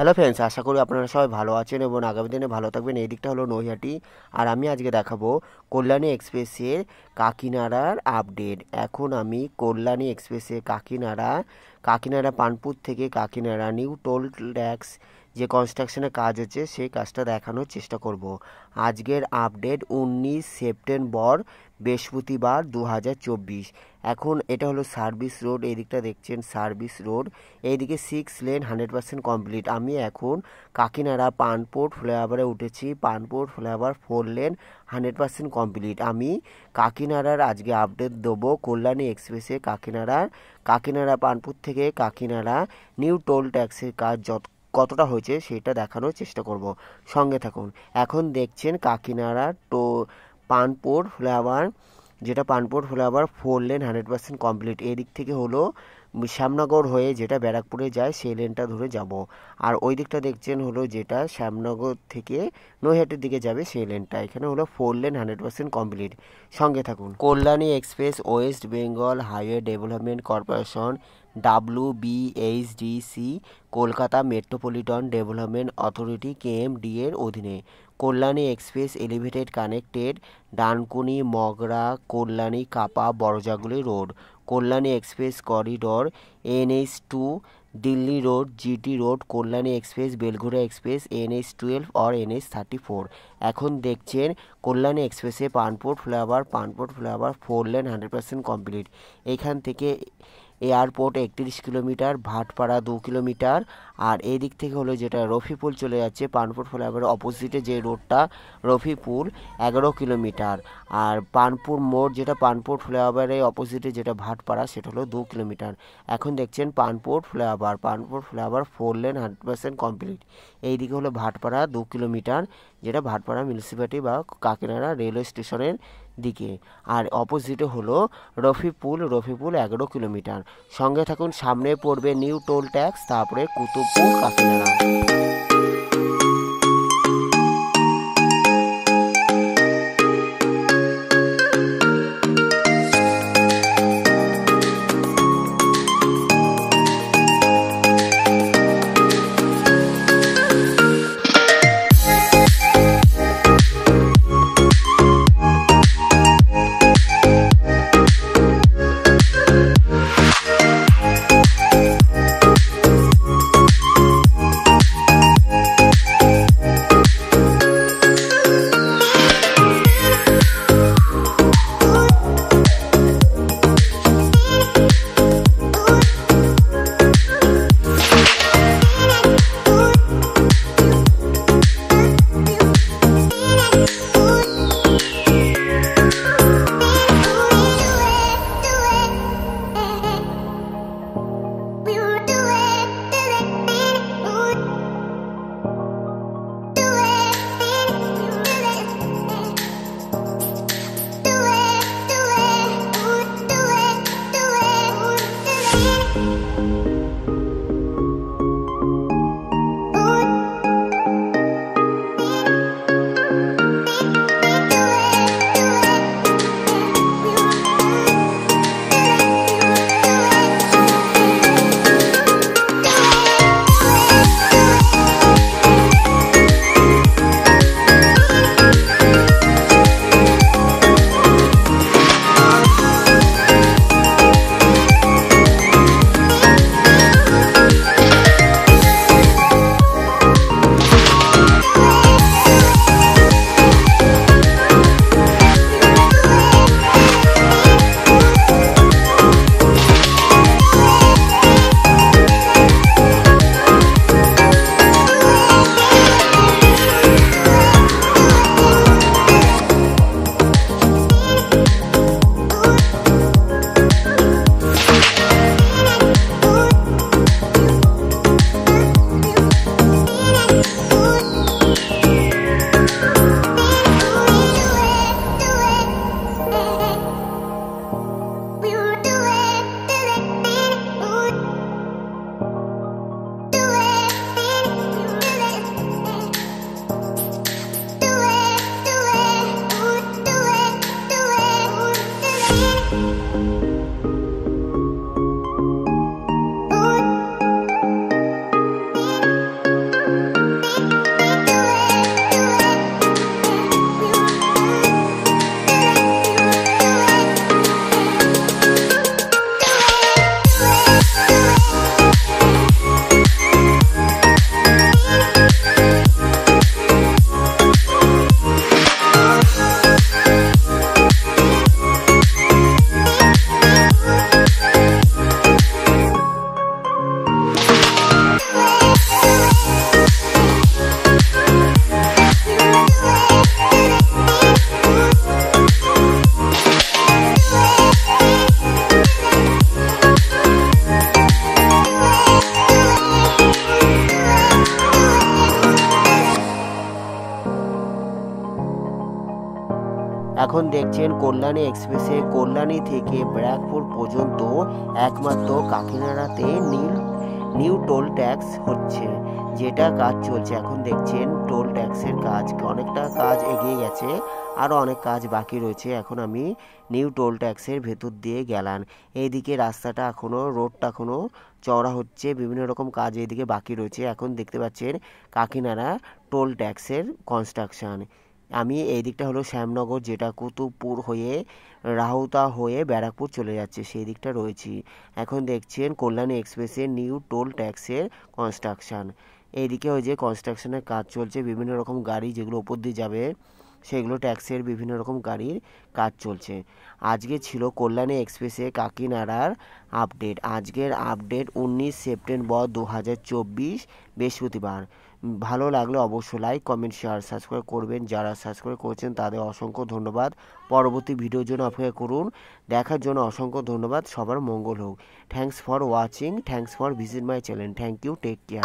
Hello friends, আশা করি আপনারা সবাই ভালো আছেন এবং আগামী দিনে ভালো থাকবেন। এই দিকটা হলো নৈহাটি, আর আমি আজকে দেখাবো কল্যাণী এক্সপ্রেসের কাকিনাড়ার আপডেট। এখন আমি কল্যাণী এক্সপ্রেসের কাকিনাড়া পানপুর থেকে কাকিনাড়া নিউ টোল ট্যাক্স যে কনস্ট্রাকশনের কাজ হচ্ছে সেই কাজটা দেখানোর চেষ্টা করব। আজকের আপডেট 19 সেপ্টেম্বর বৃহস্পতিবার 2024। এখন এটা হলো সার্ভিস রোড, এই দিকটা দেখছেন সার্ভিস রোড, এইদিকে 6 লেন 100% কমপ্লিট। আমি এখন কাকিনাড়া পানপোর্ট ফ্লাইওভারে উঠেছি। পানপোর্ট ফ্লাইওভার 4 লেন 100% কমপ্লিট। আমি কাকিনাড়ার আজকে আপডেট দেবো কল্যাণী এক্সপ্রেসে কাকিনাড়া পানপুর থেকে কাকিনাড়া নিউ টোল ট্যাক্সের কাজ কতটা হয়েছে সেটা দেখানোর চেষ্টা করব, সঙ্গে থাকুন। এখন দেখছেন কাকিনাড়া পানপুর ফ্লাইওভার, যেটা পানপুর ফ্লাইওভার 4 লেন 100% কমপ্লিট। এদিক থেকে হলো শ্যামনগর হয়ে যেটা ব্যারাকপুরে যায় সেই লেনটা ধরে যাব। আর ওই দিকটা দেখছেন হলো যেটা শ্যামনগর থেকে নৈহাটির দিকে যাবে সেই লেনটা। এখানে হলো 4 লেন 100% কমপ্লিট, সঙ্গে থাকুন। Kalyani express West Bengal highway development corporation WBHDC Kolkata metropolitan development authority KMD এর অধীনে Kalyani express elevated connected Dankuni Magra Kalyani Kapa Barajaguli road Kalyani express corridor NH2 Delhi road GT road Kalyani express Belghoria express NH12 और NH34। এখন দেখছেন কল্যাণী এক্সপ্রেসে পানপুর ফ্লাইওভার 4 লেন 100% কমপ্লিট। এখান থেকে এয়ারপোর্ট 31 কিলোমিটার, ভাটপাড়া 2 কিলোমিটার, আর এই দিক থেকে হলো যেটা রফিপুল চলে যাচ্ছে পানপুর ফ্লাইওভারের অপোজিটে যে রোডটা রফিপুল 11 কিলোমিটার, আর পানপুর মোড় যেটা পানপুর ফ্লাইওভারের অপোজিটে যেটা ভাটপাড়া সেটা হলো 2 কিলোমিটার। এখন দেখছেন পানপুর ফ্লাইওভার 4 লেন 100% কমপ্লিট। এই দিকে হলো ভাটপাড়া 2 কিলোমিটার, যেটা ভাটপাড়া মিউনিসিপ্যালিটি বা কাকিনাড়া রেলওয়ে স্টেশনের দিকে, আর অপোজিটে হলো রফিপুল 11 কিলোমিটার। সঙ্গে থাকুন, সামনে পড়বে নিউ টোল ট্যাক্স, তারপরে কুতুবপুর কাকিনাড়া। এখন দেখছেন কল্যাণী এক্সপ্রেসে কল্যাণী থেকে ব্যারাকপুর পর্যন্ত একমাত্র কাকিনাড়াতে নিউ টোল ট্যাক্স হচ্ছে, যেটা কাজ চলছে। এখন দেখছেন টোল ট্যাক্সের কাজ, অনেকটা কাজ এগিয়ে গেছে, আরও অনেক কাজ বাকি রয়েছে। এখন আমি নিউ টোল ট্যাক্সের ভেতর দিয়ে গেলাম। এইদিকে রাস্তাটা রোডটা এখনও চওড়া হচ্ছে, বিভিন্ন রকম কাজ এইদিকে বাকি রয়েছে। এখন দেখতে পাচ্ছেন কাকিনাড়া টোল ট্যাক্সের কনস্ট্রাকশন। আমি এই দিকটা হলো শ্যামনগর, যেটা কুতুবপুর হয়ে রাহুতা হয়ে ব্যারাকপুর চলে যাচ্ছে, সেই দিকটা রয়েছি। এখন দেখছেন কল্যাণী এক্সপ্রেসের নিউ টোল ট্যাক্সের কনস্ট্রাকশন। এইদিকে ওই যে কনস্ট্রাকশনের কাজ চলছে, বিভিন্ন রকম গাড়ি যেগুলো ওপর দিয়ে যাবে সেগুলো ট্যাক্সের বিভিন্ন রকম গাড়ির কাজ চলছে। আজকে ছিল কল্যাণী এক্সপ্রেসে কাকিনাড়ার আপডেট। আজকের আপডেট 19 সেপ্টেম্বর 2024 বৃহস্পতিবার। ভালো লাগলে অবশ্যই লাইক, কমেন্ট, শেয়ার, সাবস্ক্রাইব করবেন। যারা সাবস্ক্রাইব করেছেন তাদের অসংখ্য ধন্যবাদ। পরবর্তী ভিডিওর জন্য অপেক্ষা করুন। দেখার জন্য অসংখ্য ধন্যবাদ। সবার মঙ্গল হোক। Thanks for watching, thanks for visit my channel. Thank you, take care.